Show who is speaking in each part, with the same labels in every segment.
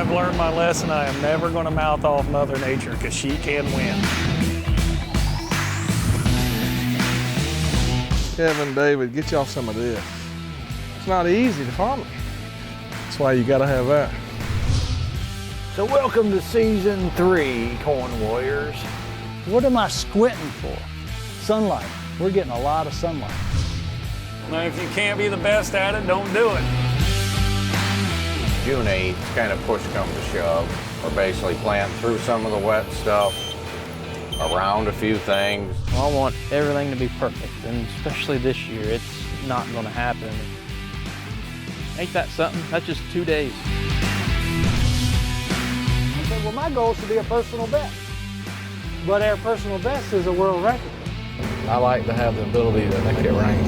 Speaker 1: I've learned my lesson. I am never going to mouth off Mother Nature because she can win.
Speaker 2: Kevin, David, get y'all some of this. It's not easy to farm it. That's why you gotta have that.
Speaker 3: So welcome to season 3, Corn Warriors.
Speaker 4: What am I squinting for? Sunlight. We're getting a lot of sunlight.
Speaker 1: Now, if you can't be the best at it, don't do it.
Speaker 5: June 8th, kind of push comes to shove. We're basically planting through some of the wet stuff, around a few things.
Speaker 6: I want everything to be perfect, and especially this year, it's not going to happen. Ain't that something? That's just 2 days.
Speaker 4: I said, well, my goal is to be a personal best. But our personal best is a world record.
Speaker 2: I like to have the ability to make it rain.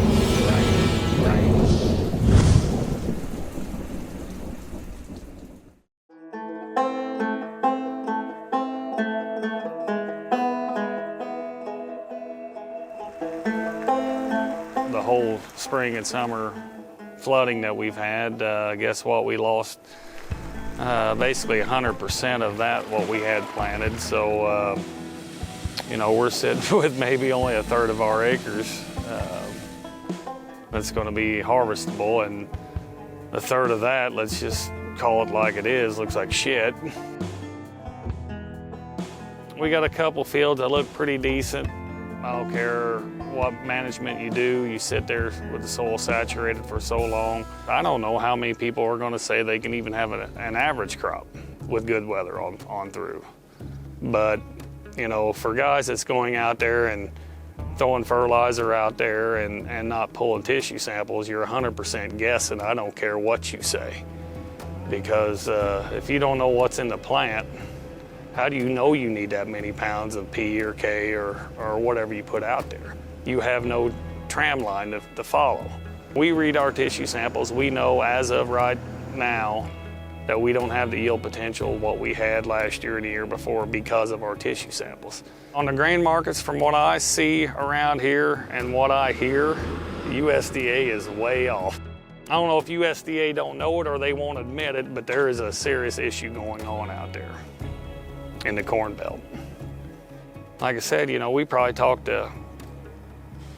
Speaker 1: The whole spring and summer flooding that we've had, guess what? We lost basically 100% of that, what we had planted. So, you know, we're sitting with maybe only a third of our acres that's going to be harvestable, and a third of that, let's just call it like it is, looks like shit. We got a couple fields that look pretty decent. I don't care what management you do, you sit there with the soil saturated for so long. I don't know how many people are going to say they can even have an average crop with good weather on through. But, you know, for guys that's going out there and throwing fertilizer out there and not pulling tissue samples, you're 100% guessing. I don't care what you say. Because if you don't know what's in the plant, how do you know you need that many pounds of P or K or whatever you put out there? You have no tram line to follow. We read our tissue samples. We know as of right now that we don't have the yield potential what we had last year and the year before because of our tissue samples. On the grain markets, from what I see around here and what I hear, the USDA is way off. I don't know if USDA don't know it or they won't admit it, but there is a serious issue going on out there in the Corn Belt. Like I said, you know, we probably talked to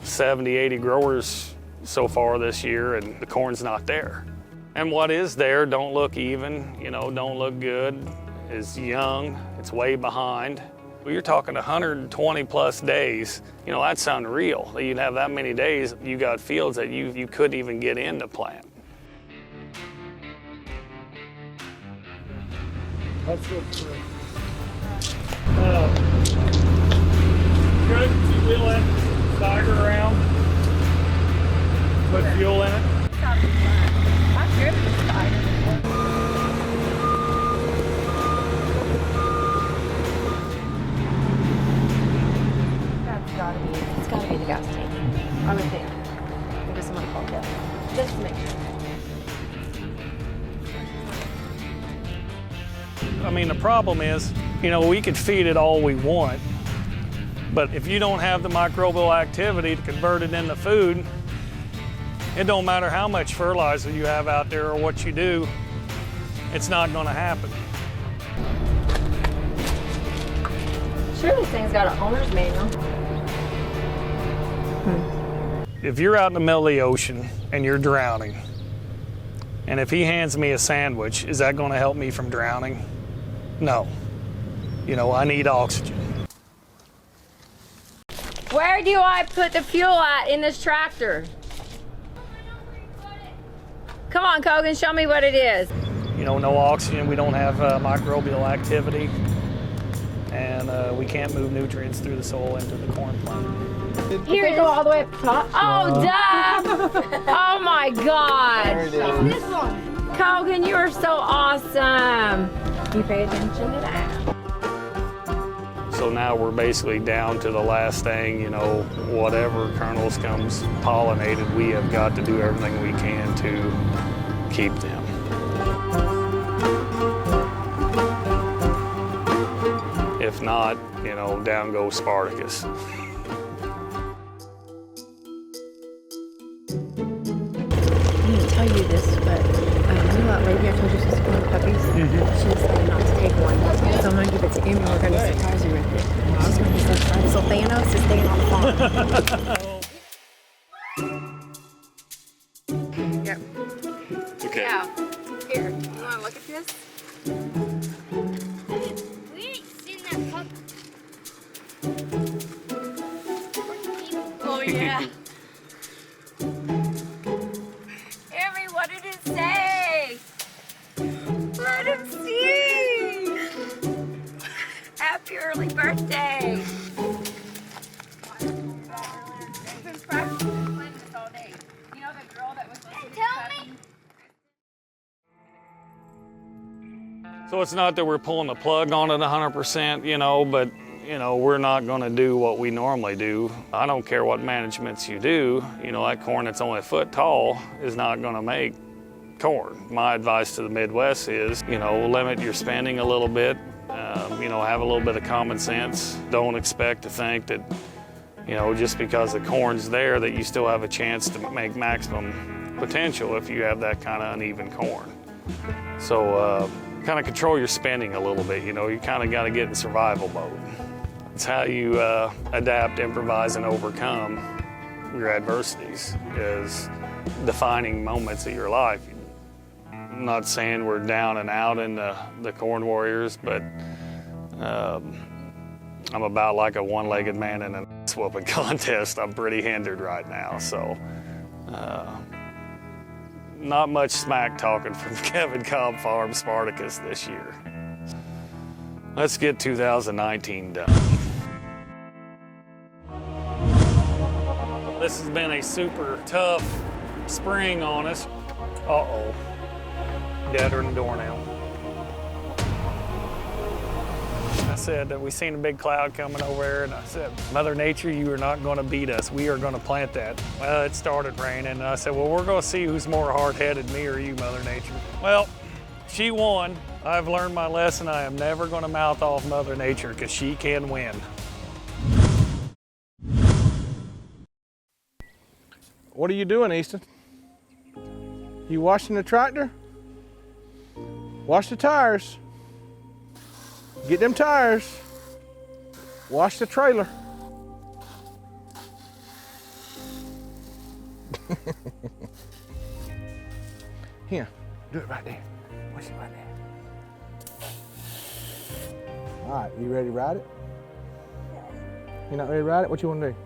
Speaker 1: 70, 80 growers so far this year, and the corn's not there. And what is there don't look even, you know, don't look good, is young, it's way behind. Well, you're talking 120 plus days, you know, that's unreal. You'd have that many days, you got fields that you couldn't even get in to plant.
Speaker 4: That's what's
Speaker 1: Good, fuel in, stagger around, put fuel in it.
Speaker 7: I'm good with the stagger. It's gotta be the gas tank, I would think. Maybe someone called it. Just to make sure.
Speaker 1: I mean, the problem is, you know, we could feed it all we want, but if you don't have the microbial activity to convert it into food, it don't matter how much fertilizer you have out there or what you do, it's not going to happen.
Speaker 7: Sure, this thing's got an owner's manual.
Speaker 1: If you're out in the middle of the ocean and you're drowning, and if he hands me a sandwich, is that going to help me from drowning? No. You know, I need oxygen.
Speaker 7: Where do I put the fuel at in this tractor? Come on, Kogan, show me what it is.
Speaker 1: You know, no oxygen, we don't have microbial activity, and we can't move nutrients through the soil into the corn plant.
Speaker 7: Here, go all the way up the top. Oh, duh! Oh my God! This one. Kogan, you are so awesome. You pay attention to that.
Speaker 1: So now we're basically down to the last thing, you know, whatever kernels comes pollinated, we have got to do everything we can to keep them. If not, you know, down goes Spartacus.
Speaker 7: I didn't tell you this, but we
Speaker 8: that lady I told you she's going to puppies? She decided not to take one. So I'm going to give it to Emmy. We're going to surprise you with it. She's going to be so excited. So Thanos is staying on the farm. Yep.
Speaker 1: Okay.
Speaker 8: Yeah. Here, you want to look at this?
Speaker 9: We ain't seen that pup.
Speaker 8: Oh, yeah. Emmy, what did it say? Let him see. Happy early birthday. He's been practicing playing this all day. You know the girl that was listening to me?
Speaker 1: So it's not that we're pulling the plug on it 100%, you know, but, you know, we're not going to do what we normally do. I don't care what managements you do. You know, that corn that's only a foot tall is not going to make corn. My advice to the Midwest is, you know, limit your spending a little bit. You know, have a little bit of common sense. Don't expect to think that, you know, just because the corn's there that you still have a chance to make maximum potential if you have that kind of uneven corn. So kind of control your spending a little bit. You know, you kind of got to get in survival mode. It's how you adapt, improvise, and overcome your adversities is defining moments of your life. I'm not saying we're down and out in the CornWarriors, but I'm about like a one-legged man in a whooping contest. I'm pretty hindered right now, so not much smack talking from Kevin Cobb Farm Spartacus this year. Let's get 2019 done. This has been a super tough spring on us. Uh-oh. Deader in the door now. I said that we seen a big cloud coming over there, and I said, Mother Nature, you are not going to beat us. We are going to plant that. Well, it started raining, and I said, well, we're going to see who's more hard-headed, me or you, Mother Nature. Well, she won. I've learned my lesson. I am never going to mouth off Mother Nature because she can win.
Speaker 2: What are you doing, Easton? You washing the tractor? Wash the tires. Get them tires. Wash the trailer. Here, do it right there. Wash it right there. All right, you ready to ride it? You're not ready to ride it? What you want to do?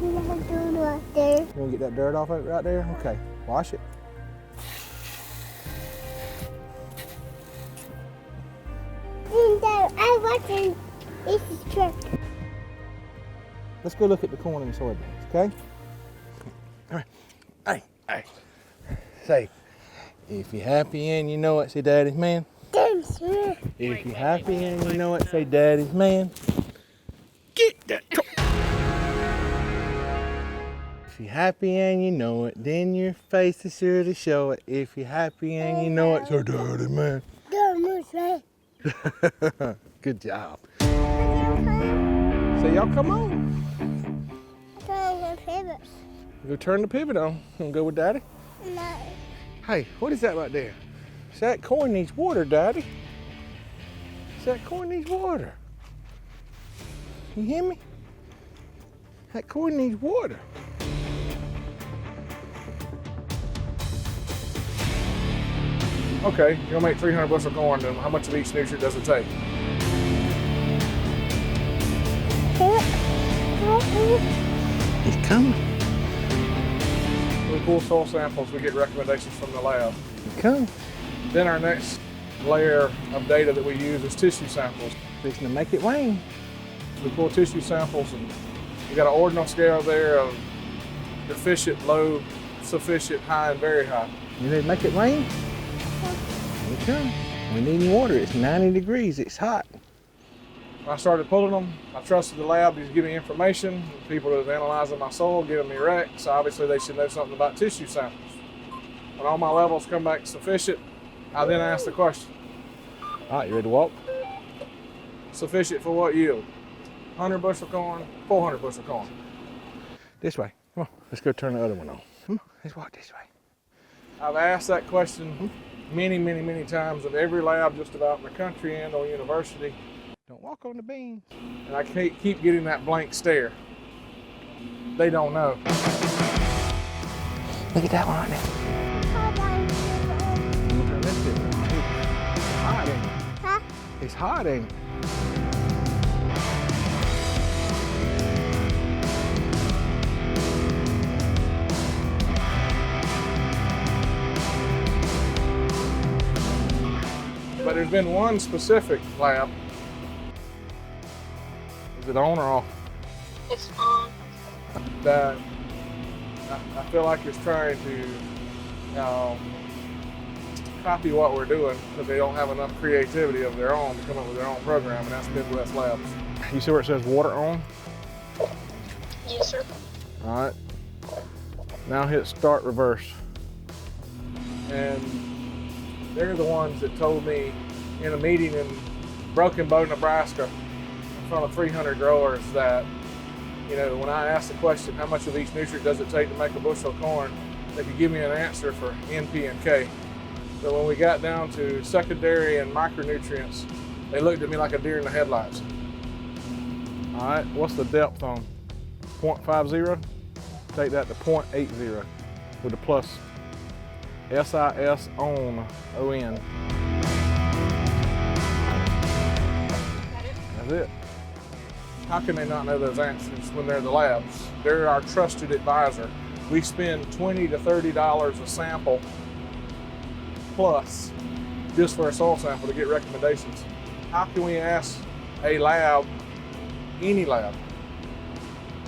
Speaker 9: You want to do it right there.
Speaker 2: You want to get that dirt off of it right there? Okay, wash it.
Speaker 9: I'm watching this truck.
Speaker 2: Let's go look at the corn and soybeans, okay? All right. Hey. Say, if you're happy and you know it, say Daddy's man.
Speaker 9: Daddy's man.
Speaker 2: If you're happy and you know it, say Daddy's man. Get that. If you're happy and you know it, then your face is sure to show it. If you're happy and you know it, say Daddy's man.
Speaker 9: Daddy's man.
Speaker 2: Good job. So y'all come on.
Speaker 9: Turn the pivot.
Speaker 2: Go turn the pivot on and go with Daddy.
Speaker 9: No.
Speaker 2: Hey, what is that right there? That corn needs water, Daddy. That corn needs water. You hear me? That corn needs water. Okay, you're gonna make 300 bushel of corn, then how much of each nutrient does it take? It's coming. We pull soil samples, we get recommendations from the lab. It's coming. Then our next layer of data that we use is tissue samples. Fixing to make it rain. We pull tissue samples and we got an ordinal scale there of deficient, low, sufficient, high, and very high. You ready to make it rain? Okay. We need water. It's 90 degrees. It's hot. I started pulling them. I trusted the lab to give me information. People that was analyzing my soil, giving me recs. So obviously they should know something about tissue samples. When all my levels come back sufficient, I then ask the question. All right, you ready to walk? Sufficient for what yield? 100 bushel corn, 400 bushel corn. This way. Come on. Let's go turn the other one on. Come on. Let's walk this way. I've asked that question many, many, many times of every lab just about in the country and or university.
Speaker 3: Don't walk on the beans.
Speaker 2: And I keep getting that blank stare. They don't know.
Speaker 3: Look at that one right there. It's hot, ain't it?
Speaker 9: Huh?
Speaker 3: It's hot, ain't it?
Speaker 2: But there's been one specific lab. Is it on or off?
Speaker 9: It's on.
Speaker 2: That I feel like it's trying to copy what we're doing because they don't have enough creativity of their own to come up with their own program, and that's Midwest Labs. You see where it says water on?
Speaker 9: Yes, sir.
Speaker 2: All right. Now hit start reverse. And they're the ones that told me in a meeting in Broken Bow, Nebraska, in front of 300 growers that, you know, when I asked the question, how much of each nutrient does it take to make a bushel of corn, they could give me an answer for N, P, and K. So when we got down to secondary and micronutrients, they looked at me like a deer in the headlights. All right, what's the depth on 0.50? Take that to 0.80 with a plus. SIS on ON. That's it. How can they not know those answers when they're in the labs? They're our trusted advisor. We spend $20 to $30 a sample plus just for a soil sample to get recommendations. How can we ask a lab, any lab,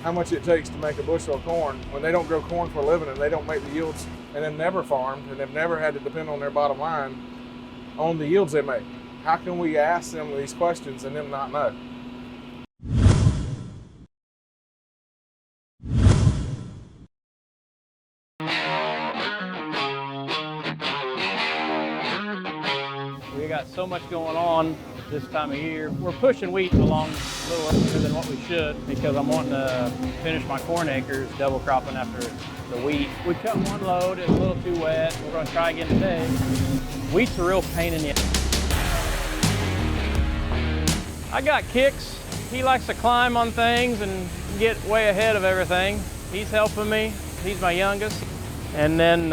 Speaker 2: how much it takes to make a bushel of corn when they don't grow corn for a living and they don't make the yields and they've never farmed and they've never had to depend on their bottom line on the yields they make? How can we ask them these questions and them not know?
Speaker 6: We got so much going on this time of year. We're pushing wheat along a little earlier than what we should because I'm wanting to finish my corn acres double cropping after the wheat. We cut one load, it's a little too wet. We're gonna try again today. Wheat's a real pain in the ass. I got Kicks. He likes to climb on things and get way ahead of everything. He's helping me. He's my youngest. And then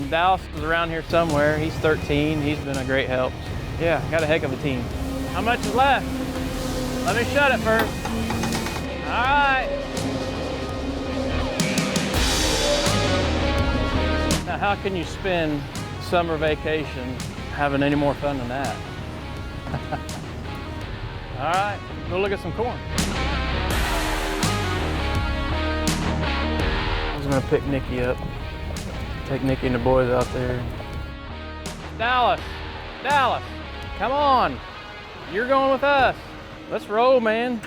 Speaker 6: Dallas is around here somewhere. He's 13. He's been a great help. Yeah, got a heck of a team. How much is left? Let me shut it first. All right. Now, how can you spend summer vacation having any more fun than that? All right, go look at some corn. I was gonna pick Nikki up. Take Nikki and the boys out there. Dallas, come on. You're going with us. Let's roll, man.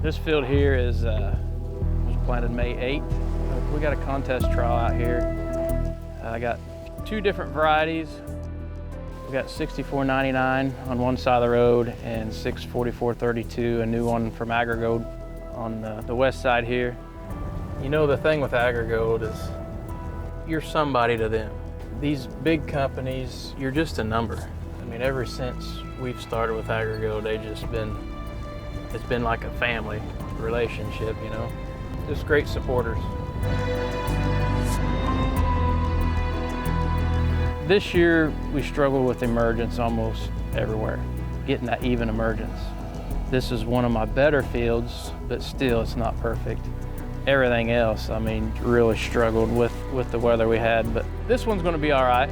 Speaker 6: This field here was planted May 8th. We got a contest trial out here. I got two different varieties. We got 6499 on one side of the road and 64432, a new one from AgriGold on the west side here. You know, the thing with AgriGold is you're somebody to them. These big companies, you're just a number. I mean, ever since we've started with AgriGold, it's been like a family relationship, you know? Just great supporters. This year, we struggled with emergence almost everywhere, getting that even emergence. This is one of my better fields, but still, it's not perfect. Everything else, I mean, really struggled with the weather we had, but this one's gonna be all right.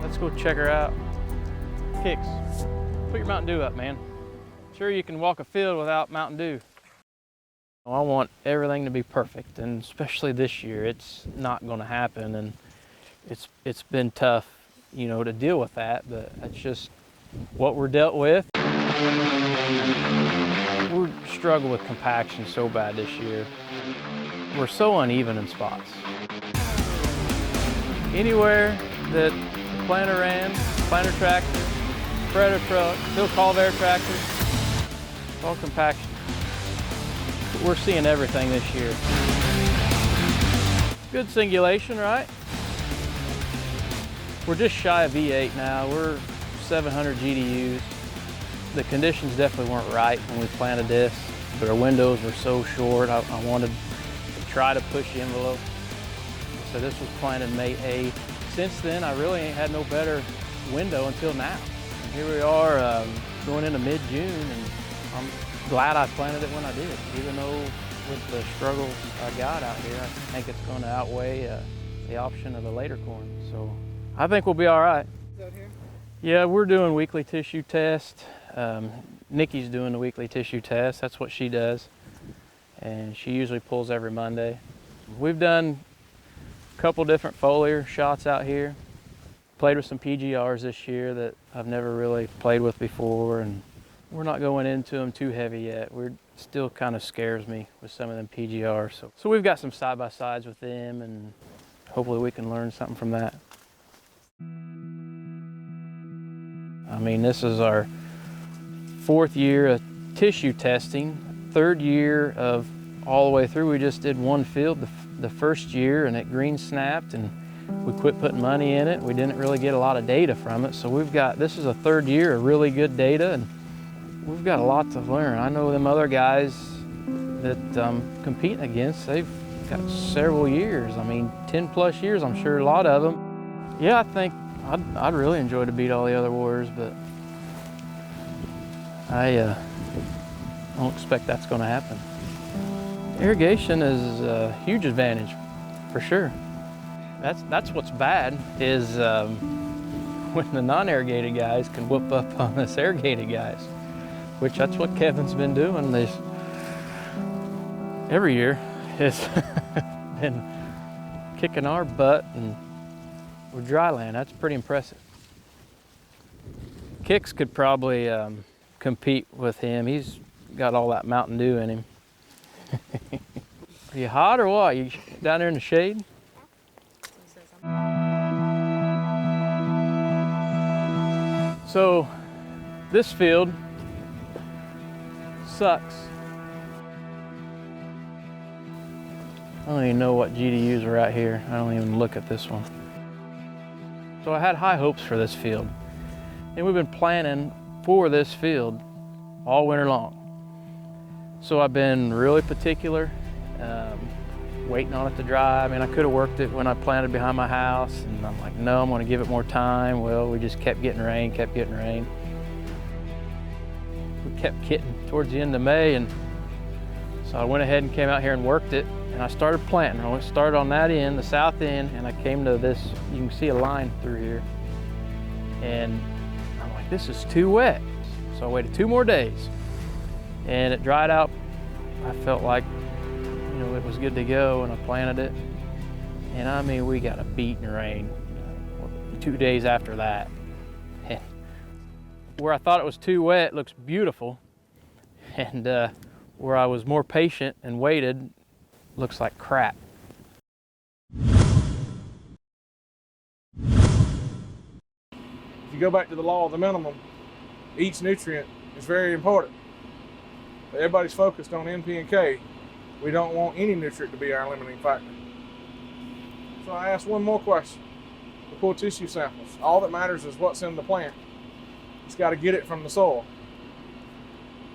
Speaker 6: Let's go check her out. Kicks, put your Mountain Dew up, man. Sure, you can walk a field without Mountain Dew. I want everything to be perfect, and especially this year, it's not gonna happen, and it's been tough, you know, to deal with that, but that's just what we're dealt with. We struggled with compaction so bad this year. We're so uneven in spots. Anywhere that the planter ran, planter tractor, spreader truck, still Calvaire tractor, it's all compaction. We're seeing everything this year. Good singulation, right? We're just shy of V8 now. We're 700 GDUs. The conditions definitely weren't right when we planted this, but our windows were so short. I wanted to try to push the envelope. So this was planted May 8th. Since then, I really ain't had no better window until now. And here we are going into mid-June, and I'm glad I planted it when I did, even though with the struggles I got out here, I think it's going to outweigh the option of a later corn. So I think we'll be all right.
Speaker 4: Out here?
Speaker 6: Yeah, we're doing weekly tissue test. Nikki's doing the weekly tissue test. That's what she does. And she usually pulls every Monday. We've done a couple different foliar shots out here. Played with some PGRs this year that I've never really played with before, and we're not going into them too heavy yet. We're still kind of scares me with some of them PGRs. So we've got some side-by-sides with them, and hopefully we can learn something from that. I mean, this is our 4th year of tissue testing, 3rd year of all the way through. We just did one field the first year, and it green snapped, and we quit putting money in it. We didn't really get a lot of data from it. So this is a 3rd year of really good data, and we've got a lot to learn. I know them other guys that I'm competing against, they've got several years. I mean, 10+ years, I'm sure, a lot of them. Yeah, I think I'd really enjoy to beat all the other warriors, but I don't expect that's going to happen. Irrigation is a huge advantage, for sure. That's what's bad, is when the non-irrigated guys can whoop up on us irrigated guys, which that's what Kevin's been doing this every year. Has been kicking our butt, and we're dry land. That's pretty impressive. Kix could probably compete with him. He's got all that Mountain Dew in him. Are you hot or what? You down there in the shade? So this field sucks. I don't even know what GDUs are out here. I don't even look at this one. So I had high hopes for this field, and we've been planning for this field all winter long. So I've been really particular, waiting on it to dry. I mean, I could have worked it when I planted behind my house, and I'm like, no, I'm gonna give it more time. Well, we just kept getting rain, kept getting rain. We kept getting towards the end of May, and so I went ahead and came out here and worked it, and I started planting. I started on that end, the south end, and I came to this, you can see a line through here, and I'm like, this is too wet. So I waited 2 more days, and it dried out. I felt like, you know, it was good to go, and I planted it. And I mean, we got a beating rain 2 days after that. And where I thought it was too wet, it looks beautiful. And where I was more patient and waited, looks like crap.
Speaker 2: If you go back to the law of the minimum, each nutrient is very important. Everybody's focused on NP and K. We don't want any nutrient to be our limiting factor. So I asked one more question. We pull tissue samples. All that matters is what's in the plant. It's got to get it from the soil.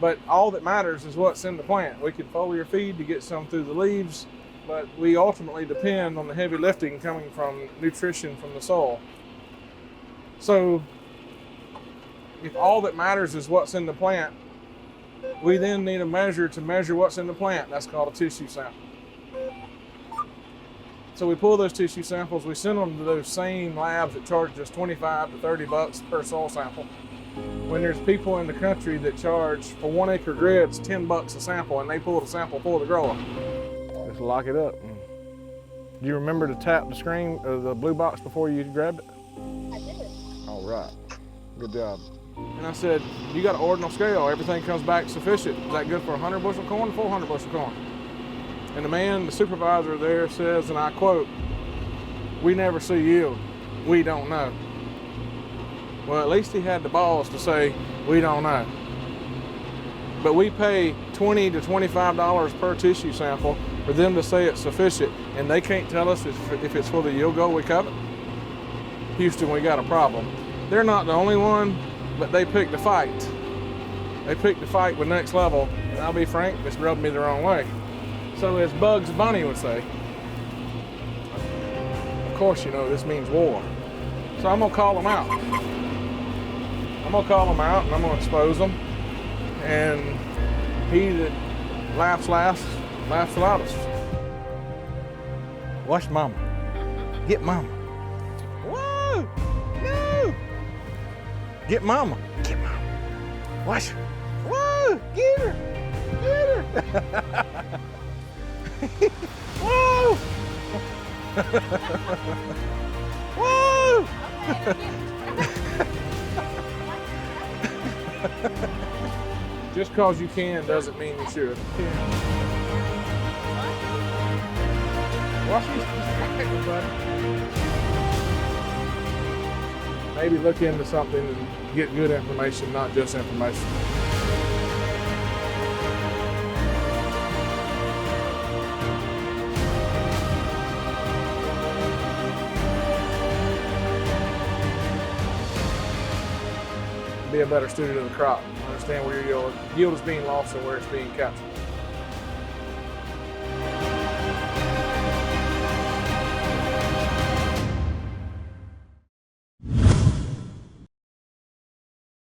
Speaker 2: But all that matters is what's in the plant. We can foliar feed to get some through the leaves, but we ultimately depend on the heavy lifting coming from nutrition from the soil. So if all that matters is what's in the plant, we then need a measure to measure what's in the plant. That's called a tissue sample. So we pull those tissue samples, we send them to those same labs that charge us $25 to $30 per soil sample. When there's people in the country that charge for 1 acre grids $10 a sample, and they pull the sample for the grower. Just lock it up. Do you remember to tap the screen or the blue box before you grabbed it?
Speaker 9: I did.
Speaker 2: All right, good job. And I said, you got an ordinal scale, everything comes back sufficient. Is that good for 100 bushel corn, 400 bushel corn? And the man, the supervisor there says, and I quote, "We never see yield, we don't know." Well, at least he had the balls to say, we don't know. But we pay $20 to $25 per tissue sample, For them to say it's sufficient and they can't tell us if it's for the yield goal we covet, Houston, we got a problem. They're not the only one, but they picked the fight. They picked the fight with Next Level, and I'll be frank, it's rubbed me the wrong way. So as Bugs Bunny would say, of course you know this means war. So I'm gonna call them out. I'm gonna call them out and I'm gonna expose them. And he that laughs last, laughs loudest.
Speaker 3: Watch mama. Get mama. Whoa! No! Get mama. Get mama. Watch her. Whoa! Get her! Get her! Whoa! Whoa!
Speaker 2: Just cause you can doesn't mean you should. Watch these fighting, buddy. Maybe look into something and get good information, not just information. Be a better student of the crop. Understand where your yield is being lost and where it's being captured.